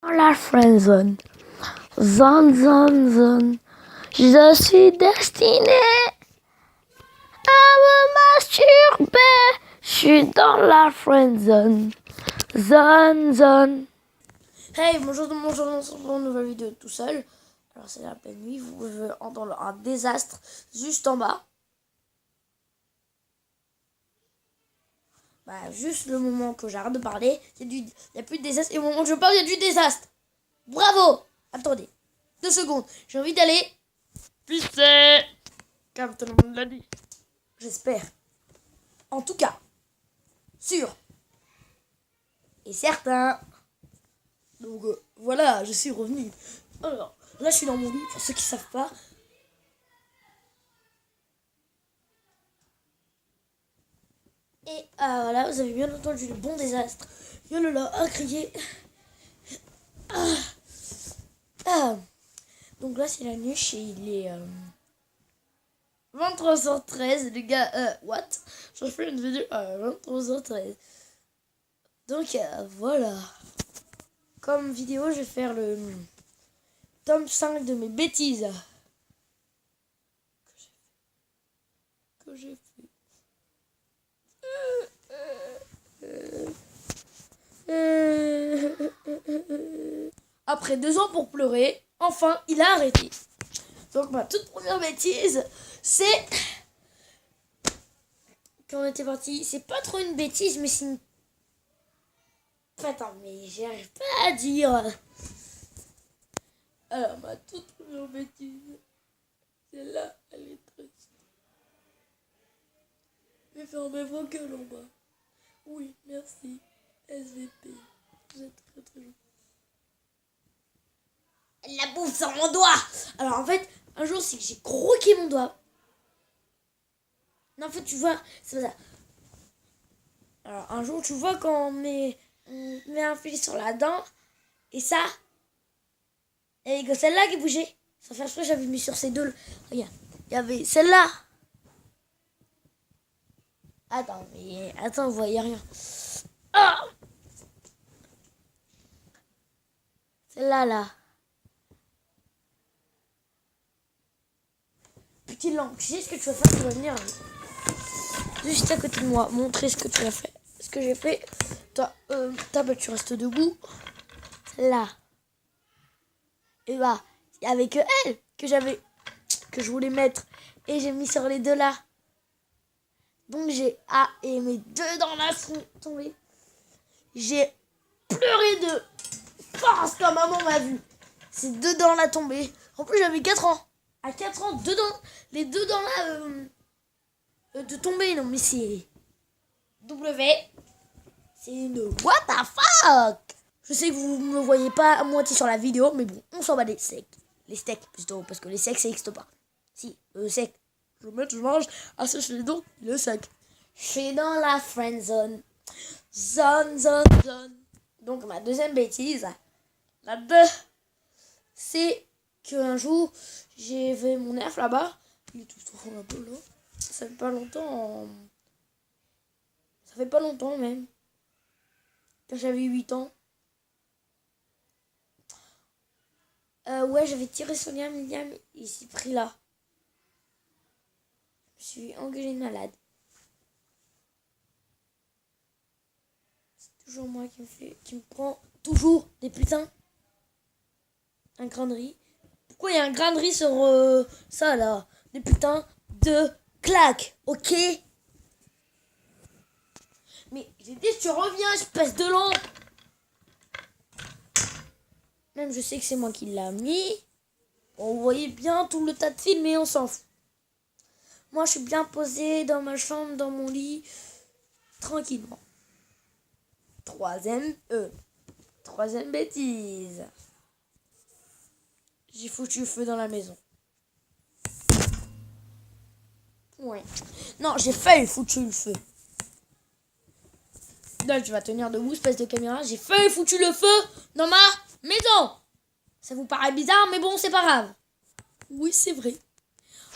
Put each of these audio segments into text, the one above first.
Dans la friendzone. Zone. Je suis destiné à me masturber. Je suis dans la friendzone. Zone. Hey, bonjour, on se retrouve pour une nouvelle vidéo tout seul. Alors c'est la pleine nuit, vous pouvez entendre un désastre juste en bas. Bah, juste le moment que j'arrête de parler, il n'y a plus de désastre. Et au moment où je parle, il y a du désastre. Bravo! Attendez, 2 secondes. J'ai envie d'aller pisser. Comme tout le monde l'a dit. J'espère. En tout cas, sûr et certain. Donc voilà, je suis revenu. Alors, là je suis dans mon lit, pour ceux qui savent pas. Et voilà, vous avez bien entendu le bon désastre. Yolala a crié. Donc là c'est la nuit, il est 23h13, les gars, what? Je fais une vidéo à 23h13. Donc voilà. Comme vidéo, je vais faire le tome 5 de mes bêtises. Que j'ai fait. Après 2 ans pour pleurer, enfin, il a arrêté. Donc ma toute première bêtise, c'est quand on était parti. C'est pas trop une bêtise, mais c'est une... Attends, mais j'arrive pas à dire. Alors ma toute première bêtise, celle-là, elle est triste. Mais fermez vos gueules en bas. Oui, merci. SVP. Vous êtes très très gentil. Elle la bouffe sur mon doigt. Alors en fait, un jour c'est que j'ai croqué mon doigt. Non, en fait, tu vois, c'est pas ça. Alors un jour, tu vois quand on met un fil sur la dent, et ça, et que celle-là qui bougeait. Sans faire exprès, j'avais mis sur ces deux. Regarde, il y avait celle-là. Attends, vous voyez rien. Ah, celle-là, là. Petit langue, tu sais ce que tu vas faire, tu vas venir juste à côté de moi, montrer ce que tu as fait. Ce que j'ai fait. Toi, tu restes debout. Là. Et bah, il y avait que elle que je voulais mettre. Et j'ai mis sur les deux là. Donc et mes 2 dents là sont tombées. J'ai pleuré de force quand maman m'a vu. Ces 2 dents là tombées. En plus j'avais 4 ans. À 4 ans, les 2 dents là de tomber. Non mais c'est c'est une what the fuck. Je sais que vous ne me voyez pas à moitié sur la vidéo, mais bon, on s'en bat des steaks. Les steaks plutôt, parce que les secs ça n'existe pas. Si, sec. Je mange, sécher les dents, il est sec. Je suis dans la friend zone. Zone. Donc ma deuxième bêtise, la 2, c'est qu'un jour, j'ai vu mon nerf là-bas. Il est tout trop un peu là. Ça fait pas longtemps même. Quand j'avais 8 ans. Ouais, j'avais tiré sur Liam, il s'est pris là. Je suis engueulée de malade. C'est toujours moi qui me prend toujours des putains. Un grain de riz. Pourquoi il y a un grain de riz sur ça là? Des putains de claques, ok? Mais j'ai dit tu reviens, espèce de lampe. Même je sais que c'est moi qui l'a mis. On voyait bien tout le tas de films et on s'en fout. Moi je suis bien posée dans ma chambre, dans mon lit, tranquillement. Troisième bêtise. J'ai foutu le feu dans la maison. Ouais. Non, j'ai failli foutu le feu. Là, tu vas tenir debout, espèce de caméra. J'ai failli foutu le feu dans ma maison. Ça vous paraît bizarre, mais bon, c'est pas grave. Oui, c'est vrai.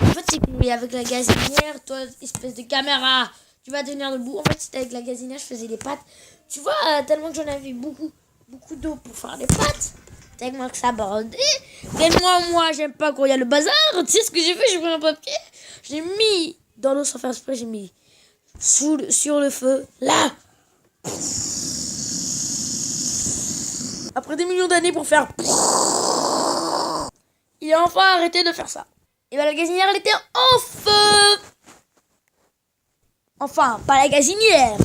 En fait, c'est qu'avec la gazinière, toi, espèce de caméra, tu vas tenir debout. En fait, c'était avec la gazinière, je faisais des pattes. Tu vois, tellement que j'en avais beaucoup beaucoup d'eau pour faire des pâtes. Tellement que ça bordait. Mais moi, j'aime pas quand il y a le bazar. Tu sais ce que j'ai fait? J'ai pris un papier. J'ai mis dans l'eau sans faire exprès. J'ai mis sur le feu. Là. Après des millions d'années pour faire... Il a enfin arrêté de faire ça. Et ben la gazinière, elle était en feu. Enfin, pas la gazinière.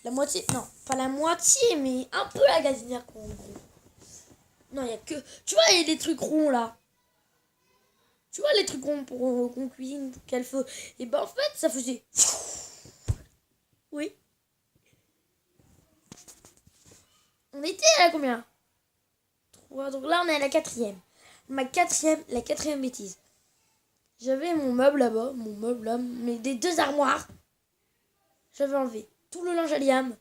La moitié... Non, pas la moitié, mais un peu la gazinière. Non, il y a que... Tu vois, il y a des trucs ronds, là. Tu vois, les trucs ronds pour qu'on cuisine, pour qu'elle feu. Et ben, en fait, ça faisait... Oui. On était à combien? 3. Donc là, on est à la 4e. La quatrième bêtise. J'avais mon meuble là-bas, mais des 2 armoires. J'avais enlevé tout le linge à Liam,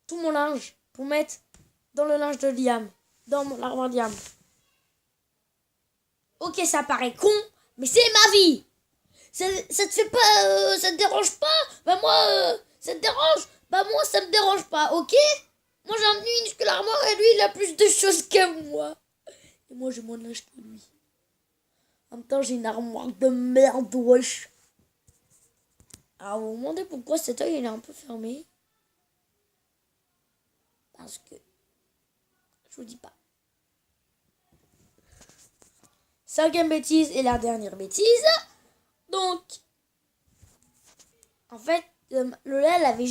tout mon linge pour mettre dans le linge de Liam, dans l'armoire de Liam. Ok, ça paraît con, mais c'est ma vie. Ça te fait pas, ça te dérange pas? Bah moi, ça te dérange? Bah moi, ça me dérange pas, ok? Moi j'ai un minuscule armoire et lui il a plus de choses que moi. Et moi j'ai moins de linge que lui. En même temps j'ai une armoire de merde, wesh. Alors vous vous demandez pourquoi cet œil il est un peu fermé. Parce que... Je vous dis pas. 5e bêtise et la dernière bêtise. Donc... En fait, Lola elle avait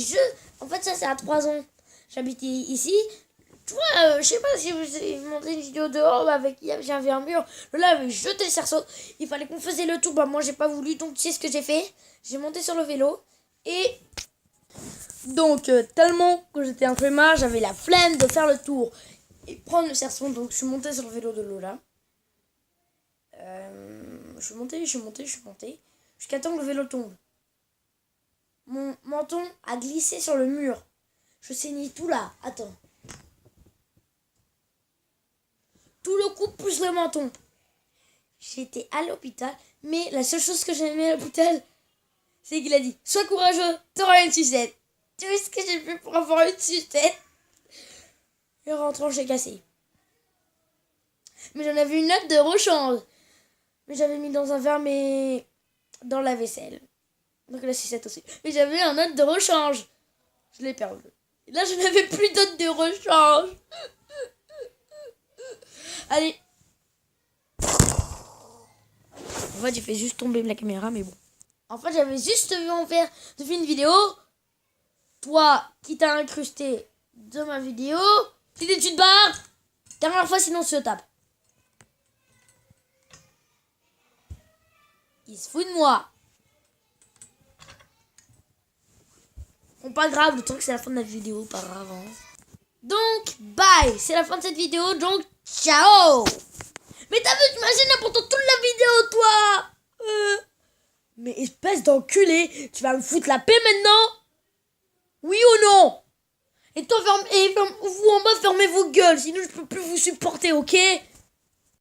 En fait ça c'est à 3 ans. J'habitais ici. Tu vois, je sais pas si vous avez montré une vidéo dehors avec j'avais un mur. Lola avait jeté le cerceau. Il fallait qu'on faisait le tour. Bah moi j'ai pas voulu. Donc tu sais ce que j'ai fait? J'ai monté sur le vélo. Et donc tellement que j'étais un flemmard, j'avais la flemme de faire le tour et prendre le cerceau. Donc je suis montée sur le vélo de Lola. Je suis montée. Jusqu'à temps que le vélo tombe. Mon menton a glissé sur le mur. Je saignais tout là. Attends. Tout le cou plus le menton. J'étais à l'hôpital. Mais la seule chose que j'ai aimé à l'hôpital, c'est qu'il a dit: sois courageux, t'auras une sucette. Tu vois ce que j'ai fait pour avoir une sucette? Et rentrant, j'ai cassé. Mais j'en avais une note de rechange. Mais j'avais mis dans un verre, mais dans la vaisselle. Donc la sucette aussi. Mais j'avais un note de rechange. Je l'ai perdu. Et là, je n'avais plus de note de rechange. Allez. En fait, j'ai fait juste tomber la caméra, mais bon. En fait, j'avais juste envie de faire une vidéo. Toi, qui t'as incrusté de ma vidéo, tu te barres. Dernière fois, sinon, on se tape. Il se fout de moi. Bon, pas grave, le temps que c'est la fin de la vidéo, pas grave. Hein. Donc, bye. C'est la fin de cette vidéo, donc ciao. Mais t'as vu, t'imagines pendant toute la vidéo, toi. Mais espèce d'enculé, tu vas me foutre la paix maintenant? Oui ou non? Et toi, vous en bas, fermez vos gueules, sinon je peux plus vous supporter, ok?